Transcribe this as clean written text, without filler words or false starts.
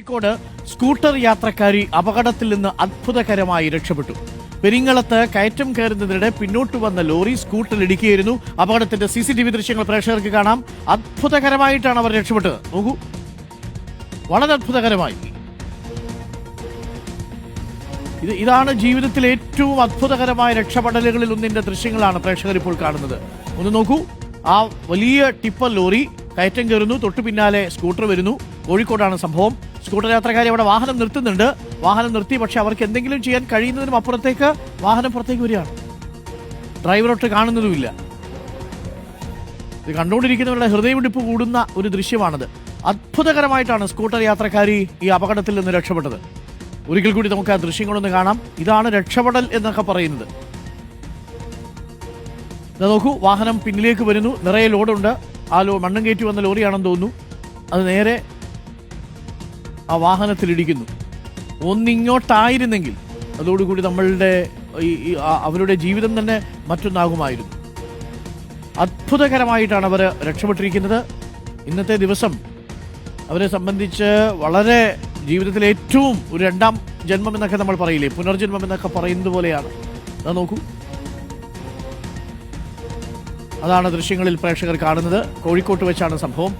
Kozhikode scooter യാത്രക്കാരി അപകടത്തിൽ നിന്ന് അത്ഭുതകരമായി രക്ഷപ്പെട്ടു. പെരിങ്ങളത്ത് കയറ്റം കയറുന്നതിനിടെ പിന്നോട്ട് വന്ന ലോറി സ്കൂട്ടറിൽ ഇടിക്കുകയായിരുന്നു. അപകടത്തിന്റെ CCTV ദൃശ്യങ്ങൾ പ്രേക്ഷകർക്ക് കാണാം. അത്ഭുതകരമായിട്ടാണ് അവർ രക്ഷപ്പെട്ടത്. നോക്കൂ, വളരെ അത്ഭുതകരമായി. ഇതാണ് ജീവിതത്തിലെ ഏറ്റവും അത്ഭുതകരമായ രക്ഷപ്പെടലുകളിൽ ഒന്നിന്റെ ദൃശ്യങ്ങളാണ് പ്രേക്ഷകർ ഇപ്പോൾ കാണുന്നത്. ഒന്ന് നോക്കൂ, ആ വലിയ ടിപ്പർ ലോറി കയറ്റം കയറുന്നു, തൊട്ടു പിന്നാലെ സ്കൂട്ടർ വരുന്നു. കോഴിക്കോടാണ് സംഭവം. സ്കൂട്ടർ യാത്രക്കാരി അവിടെ വാഹനം നിർത്തുന്നുണ്ട്. വാഹനം നിർത്തി, പക്ഷെ അവർക്ക് എന്തെങ്കിലും ചെയ്യാൻ കഴിയുന്നതിനും അപ്പുറത്തേക്ക് വാഹനം പുറത്തേക്ക് വരികയാണ്. ഡ്രൈവറൊട്ട് കാണുന്നതുമില്ല. ഇത് കണ്ടുകൊണ്ടിരിക്കുന്നവരുടെ ഹൃദയമിടിപ്പ് കൂടുന്ന ഒരു ദൃശ്യമാണത്. അത്ഭുതകരമായിട്ടാണ് സ്കൂട്ടർ യാത്രക്കാരി ഈ അപകടത്തിൽ നിന്ന് രക്ഷപ്പെട്ടത്. ഒരിക്കൽ കൂടി നമുക്ക് ആ ദൃശ്യങ്ങളൊന്ന് കാണാം. ഇതാണ് രക്ഷപ്പെടൽ എന്നൊക്കെ പറയുന്നത്. നോക്കൂ, വാഹനം പിന്നിലേക്ക് വരുന്നു, നിറയെ ലോഡുണ്ട്. ആ മണ്ണും കയറ്റി വന്ന ലോറിയാണെന്ന് തോന്നുന്നു. അത് നേരെ ആ വാഹനത്തിലിടിക്കുന്നു. ഒന്നിങ്ങോട്ടായിരുന്നെങ്കിൽ അതോടുകൂടി നമ്മളുടെ അവരുടെ ജീവിതം തന്നെ മറ്റൊന്നാകുമായിരുന്നു. അത്ഭുതകരമായിട്ടാണ് അവർ രക്ഷപ്പെട്ടിരിക്കുന്നത്. ഇന്നത്തെ ദിവസം അവരെ സംബന്ധിച്ച് വളരെ ജീവിതത്തിലെ ഏറ്റവും ഒരു രണ്ടാം ജന്മം എന്നൊക്കെ നമ്മൾ പറയില്ലേ, പുനർജന്മം എന്നൊക്കെ പറയുന്നത് പോലെയാണ്. അത് നോക്കൂ, അതാണ് ദൃശ്യങ്ങളിൽ പ്രേക്ഷകർ കാണുന്നത്. കോഴിക്കോട്ട് വെച്ചാണ് സംഭവം.